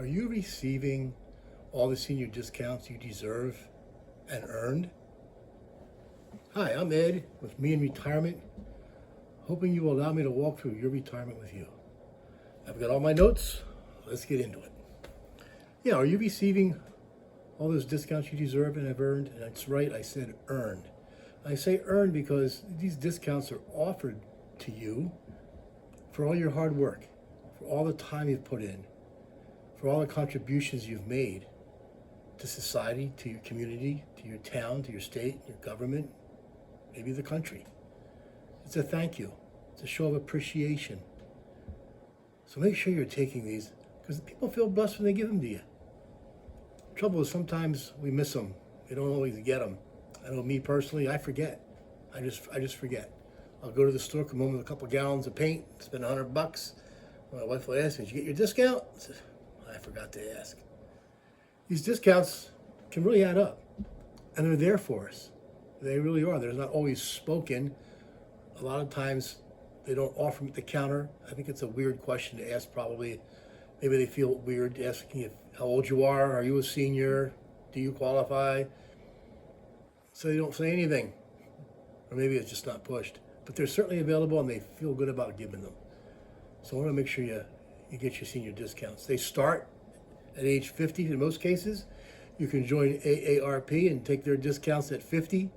Are you receiving all the senior discounts you deserve and earned? Hi, I'm Ed with Me in Retirement, hoping you will allow me to walk through your retirement with you. I've got all my notes. Let's get into it. Yeah, are you receiving all those discounts you deserve and have earned? And that's right, I said earned. I say earned because these discounts are offered to you for all your hard work, for all the time you've put in, for all the contributions you've made to society, to your community, to your town, to your state, your government, maybe the country. It's a thank you. It's a show of appreciation. So make sure you're taking these because people feel blessed when they give them to you. Trouble is sometimes we miss them. We don't always get them. I know me personally, I forget. I just forget. I'll go to the store, come home with a couple gallons of paint, spend $100. My wife will ask me, "Did you get your discount?" I forgot to ask. These discounts can really add up, and they're there for us. They really are. They're not always spoken. A lot of times they don't offer them at the counter. I think it's a weird question to ask probably. Maybe they feel weird asking if how old you are you a senior, do you qualify? So they don't say anything. Or maybe it's just not pushed. But they're certainly available and they feel good about giving them. So I want to make sure you get your senior discounts. They start at age 50 in most cases. You can join AARP and take their discounts at 50.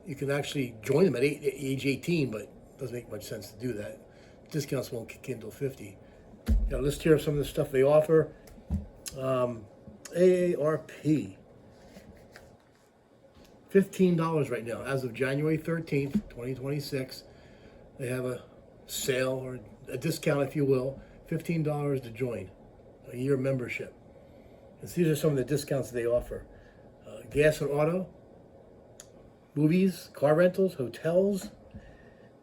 You can actually join them at age 18, but it doesn't make much sense to do that. Discounts won't kick in until 50. Got a list here of some of the stuff they offer. AARP, $15 right now. As of January 13th, 2026, they have a sale or a discount, if you will, $15 to join, a year membership. And these are some of the discounts they offer. Gas and auto, movies, car rentals, hotels,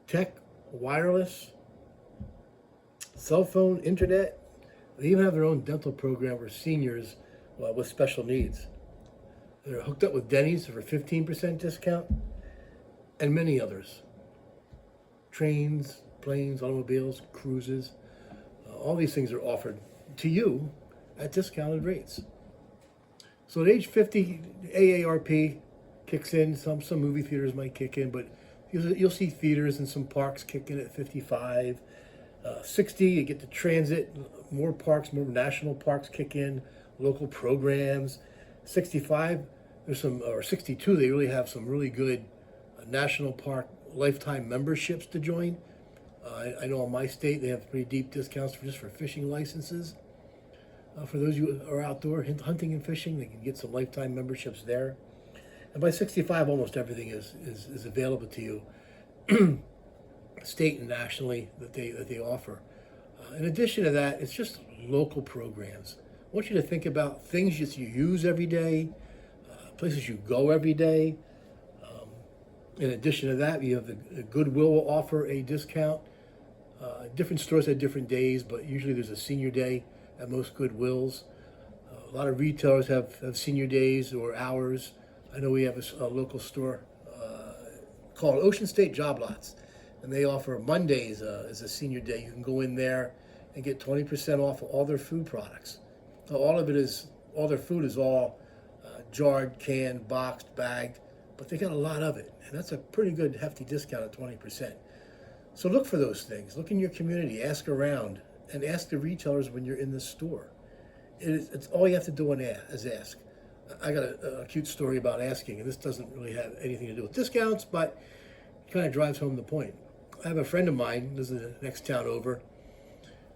tech, wireless, cell phone, internet. They even have their own dental program for seniors with special needs. They're hooked up with Denny's for 15% discount and many others. Trains, planes, automobiles, cruises, all these things are offered to you at discounted rates. So at age 50, AARP kicks in. Some movie theaters might kick in, but you'll see theaters and some parks kick in at 55. 60, you get the transit, more parks, more national parks kick in, local programs. 65, there's some, or 62, they really have some really good national park lifetime memberships to join. I know in my state they have pretty deep discounts just for fishing licenses. For those who are outdoor hunting and fishing, they can get some lifetime memberships there. And by 65, almost everything is available to you, state and nationally, that they offer. In addition to that, it's just local programs. I want you to think about things that you use every day, places you go every day. In addition to that, you have the Goodwill will offer a discount. Different stores have different days, but usually there's a senior day at most Goodwills. A lot of retailers have senior days or hours. I know we have a local store called Ocean State Job Lots, and they offer Mondays as a senior day. You can go in there and get 20% off of all their food products. All their food is all jarred, canned, boxed, bagged, but they got a lot of it, and that's a pretty good hefty discount at 20%. So look for those things. Look in your community, ask around, and ask the retailers when you're in the store. It's all you have to do is ask. I got a cute story about asking, and this doesn't really have anything to do with discounts, but it kind of drives home the point. I have a friend of mine, this is the next town over,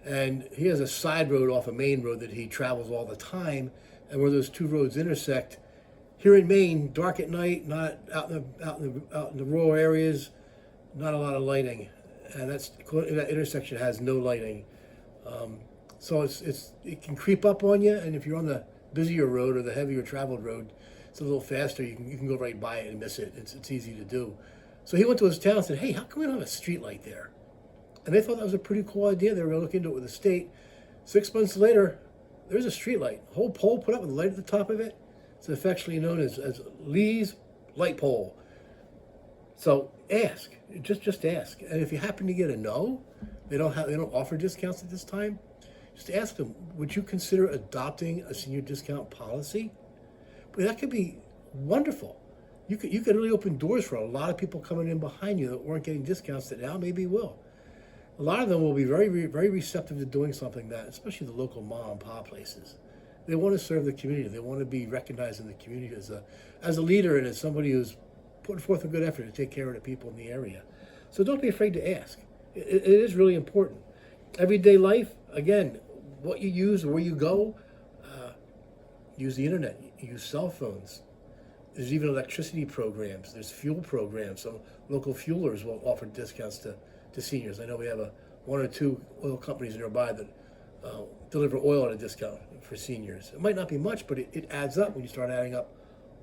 and he has a side road off a main road that he travels all the time, and where those two roads intersect, here in Maine, dark at night, not out in the rural areas, not a lot of lighting, and that intersection has no lighting. So it can creep up on you, and if you're on the busier road or the heavier traveled road, it's a little faster. You can go right by it and miss it. It's easy to do. So he went to his town and said, "Hey, how come we don't have a street light there?" And they thought that was a pretty cool idea. They were going to look into it with the state. 6 months later, there's a street light, a whole pole put up with a light at the top of it. It's affectionately known as Lee's Light Pole. So ask, just ask. And if you happen to get a no, they don't offer discounts at this time, Just ask them, would you consider adopting a senior discount policy? But that could be wonderful. You could really open doors for a lot of people coming in behind you that weren't getting discounts that now maybe will. A lot of them will be very receptive to doing something that, especially the local mom and pop places. They want to serve the community. They want to be recognized in the community as a leader and as somebody who's putting forth a good effort to take care of the people in the area. So don't be afraid to ask. It is really important. Everyday life, again, what you use, where you go, use the internet, use cell phones. There's even electricity programs. There's fuel programs. Some local fuelers will offer discounts to seniors. I know we have one or two oil companies nearby that deliver oil at a discount for seniors. It might not be much, but it adds up when you start adding up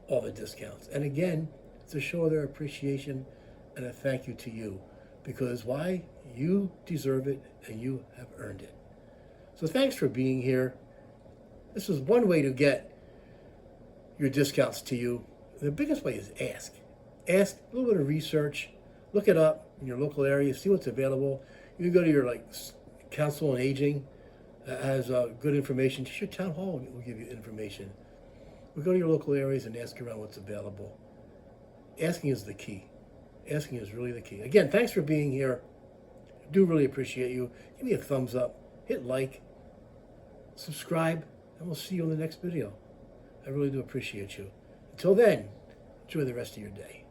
all the discounts. And again, it's a show of their appreciation and a thank you to you. Because why? You deserve it and you have earned it. So thanks for being here. This is one way to get your discounts to you. The biggest way is ask. Ask, a little bit of research, look it up in your local area, see what's available. You can go to your council on aging that has good information. Just your town hall will give you information. We'll go to your local areas and ask around what's available. Asking is the key. Asking is really the key. Again, thanks for being here. I do really appreciate you. Give me a thumbs up, hit like, subscribe, and we'll see you in the next video. I really do appreciate you. Until then, enjoy the rest of your day.